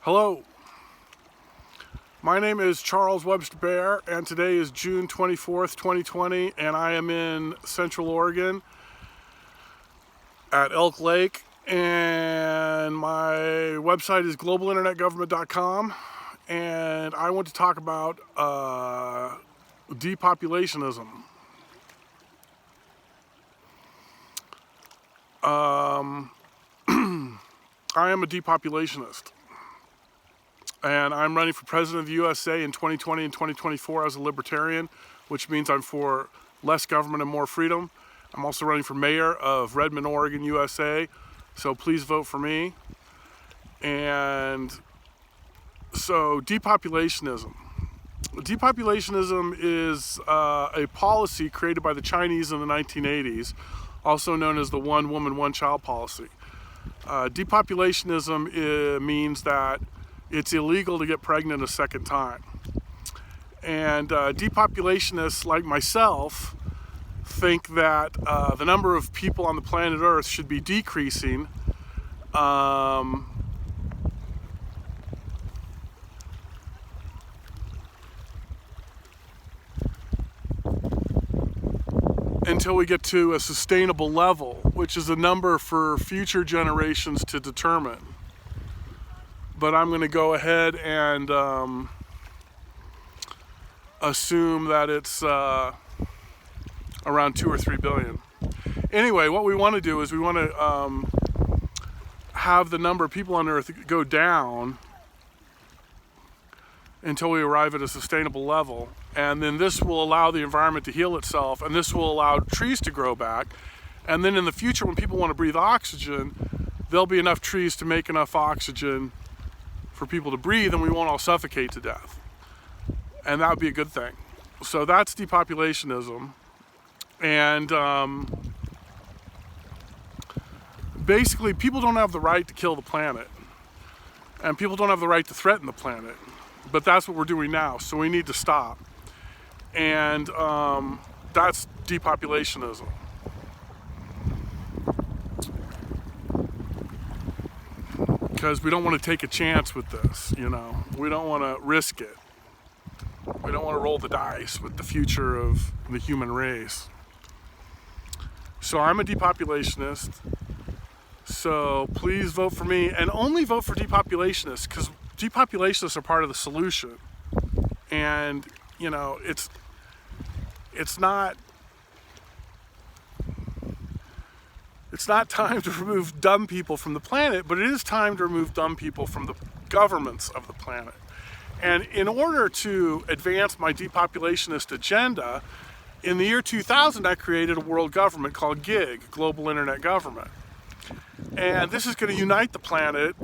Hello, my name is Charles Webster Baer, and today is June 24th, 2020, and I am in Central Oregon at Elk Lake, and my website is globalinternetgovernment.com, and I want to talk about depopulationism. I am a depopulationist. And I'm running for president of the USA in 2020 and 2024 as a libertarian, which means I'm for less government and more freedom. I'm also running for mayor of Redmond, Oregon, USA, so please vote for me. And so depopulationism. Depopulationism is a policy created by the Chinese in the 1980s, also known as the one woman, one child policy. Depopulationism means that it's illegal to get pregnant a second time. And depopulationists like myself think that the number of people on the planet Earth should be decreasing until we get to a sustainable level, which is a number for future generations to determine. But I'm going to go ahead and assume that it's around 2 or 3 billion. Anyway, what we want to do is we want to have the number of people on Earth go down until we arrive at a sustainable level. And then this will allow the environment to heal itself, and this will allow trees to grow back. And then in the future, when people want to breathe oxygen, there'll be enough trees to make enough oxygen for people to breathe, and we won't all suffocate to death. And that would be a good thing. So that's depopulationism. And basically, people don't have the right to kill the planet. And people don't have the right to threaten the planet. But that's what we're doing now, so we need to stop. And that's depopulationism. Because we don't want to take a chance with this, you know. We don't want to risk it. We don't want to roll the dice with the future of the human race. So I'm a depopulationist. So please vote for me, and only vote for depopulationists, because depopulationists are part of the solution. And, you know, it's not time to remove dumb people from the planet, but it is time to remove dumb people from the governments of the planet. And in order to advance my depopulationist agenda, in the year 2000, I created a world government called GIG, Global Internet Government. And this is going to unite the planet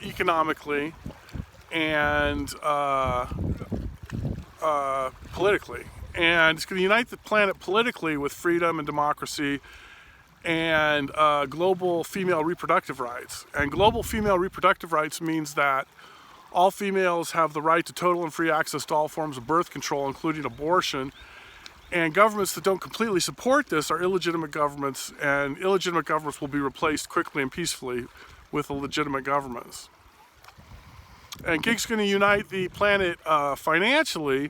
economically and politically. And it's going to unite the planet politically with freedom and democracy and global female reproductive rights. And global female reproductive rights means that all females have the right to total and free access to all forms of birth control, including abortion. And governments that don't completely support this are illegitimate governments, and illegitimate governments will be replaced quickly and peacefully with legitimate governments. And GIG's going to unite the planet financially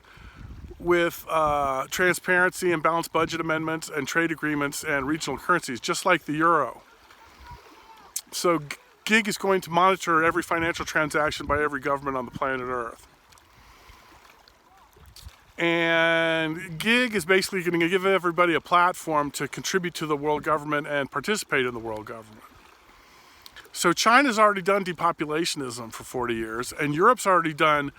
with transparency and balanced budget amendments and trade agreements and regional currencies, just like the euro. So GIG is going to monitor every financial transaction by every government on the planet Earth. And GIG is basically going to give everybody a platform to contribute to the world government and participate in the world government. So China's already done depopulationism for 40 years, and Europe's already done,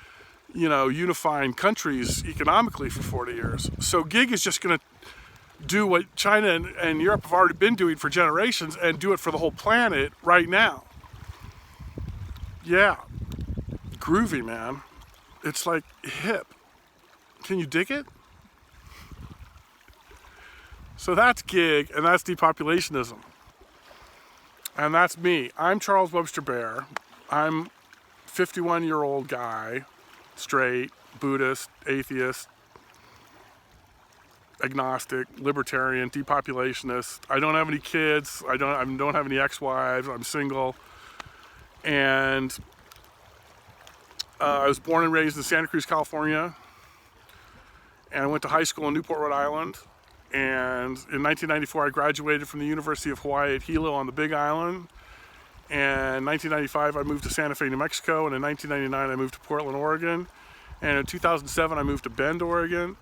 you know, unifying countries economically for 40 years. So GIG is just going to do what China and Europe have already been doing for generations and do it for the whole planet right now. Yeah, groovy, man. It's like hip. Can you dig it? So that's GIG, and that's depopulationism. And that's me. I'm Charles Webster Baer. I'm a 51-year-old guy, straight, Buddhist, atheist, agnostic, libertarian, depopulationist. I don't have any kids. I don't have any ex-wives. I'm single. And I was born and raised in Santa Cruz, California, and I went to high school in Newport, Rhode Island. And in 1994, I graduated from the University of Hawaii at Hilo on the Big Island. And in 1995, I moved to Santa Fe, New Mexico. And in 1999, I moved to Portland, Oregon. And in 2007, I moved to Bend, Oregon.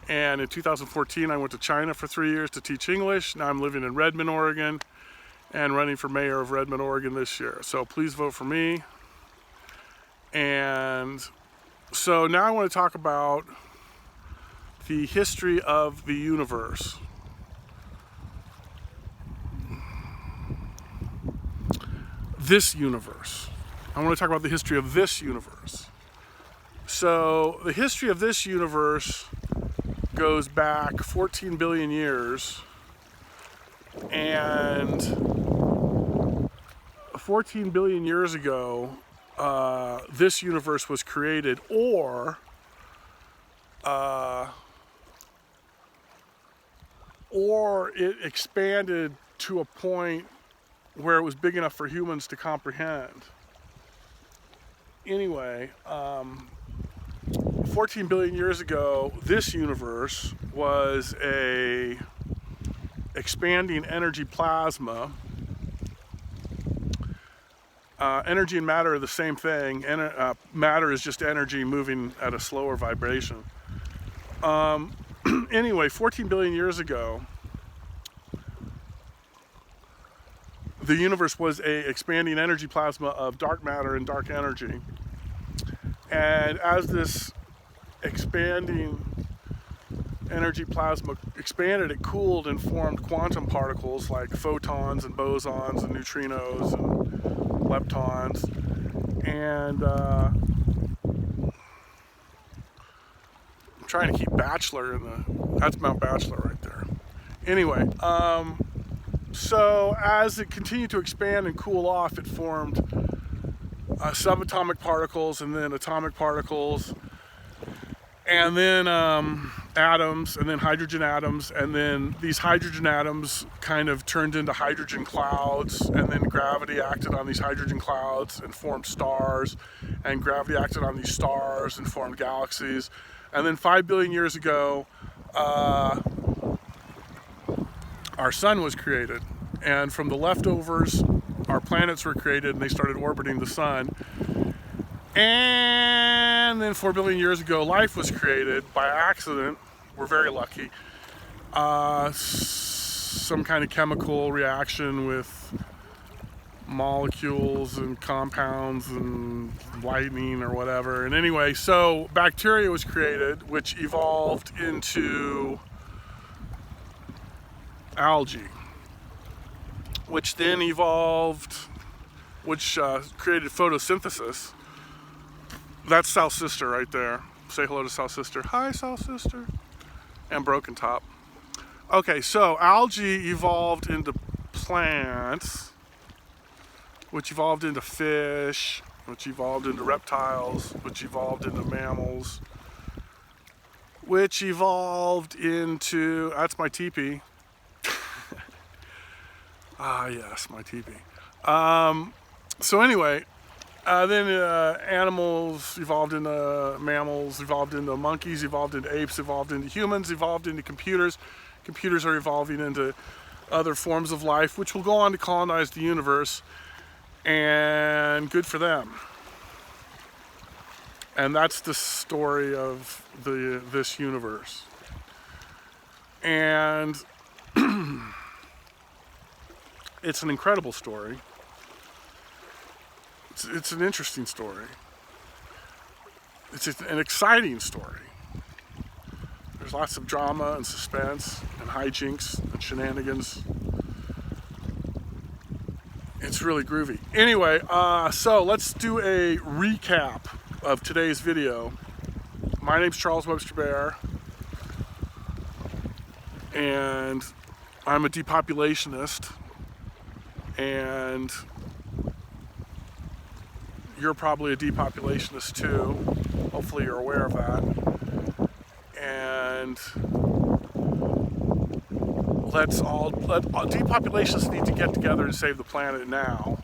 And in 2014, I went to China for 3 years to teach English. Now I'm living in Redmond, Oregon, and running for mayor of Redmond, Oregon this year. So please vote for me. And so now I want to talk about the history of the universe. This universe. I want to talk about the history of this universe. So the history of this universe goes back 14 billion years, and 14 billion years ago, this universe was created, or it expanded to a point where it was big enough for humans to comprehend. Anyway, 14 billion years ago, this universe was a expanding energy plasma. Energy and matter are the same thing. Matter is just energy moving at a slower vibration. Anyway, 14 billion years ago, the universe was a expanding energy plasma of dark matter and dark energy. And as this expanding energy plasma expanded, it cooled and formed quantum particles like photons and bosons and neutrinos and leptons. And I'm trying to keep Bachelor in the, that's Mount Bachelor right there. Anyway, so as it continued to expand and cool off, it formed subatomic particles, and then atomic particles, and then atoms, and then hydrogen atoms, and then these hydrogen atoms kind of turned into hydrogen clouds, and then gravity acted on these hydrogen clouds and formed stars, and gravity acted on these stars and formed galaxies. And then 5 billion years ago, our sun was created, and from the leftovers, our planets were created, and they started orbiting the sun. And then 4 billion years ago, life was created by accident. We're very lucky. Some kind of chemical reaction with molecules and compounds and lightning or whatever. And anyway, so bacteria was created, which evolved into algae, which then evolved, which created photosynthesis. That's South Sister right there. Say hello to South Sister. Hi, South Sister. And Broken Top. Okay, so algae evolved into plants, which evolved into fish, which evolved into reptiles, which evolved into mammals, which evolved into, that's my teepee. Ah, yes, my teepee. So anyway, then animals evolved into mammals, evolved into monkeys, evolved into apes, evolved into humans, evolved into computers. Computers are evolving into other forms of life, which will go on to colonize the universe, and good for them. And that's the story of this universe. And it's an incredible story. It's an interesting story. It's an exciting story. There's lots of drama and suspense and hijinks and shenanigans. It's really groovy. Anyway, so let's do a recap of today's video. My name's Charles Webster Baer, and I'm a depopulationist, and you're probably a depopulationist too. Hopefully you're aware of that. And depopulationists need to get together and save the planet now.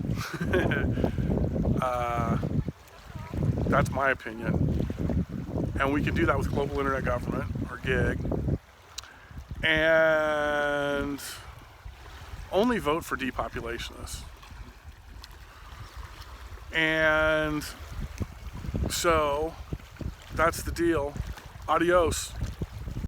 That's my opinion. And we can do that with global internet government, or GIG. And only vote for depopulationists. And so that's the deal. Adios.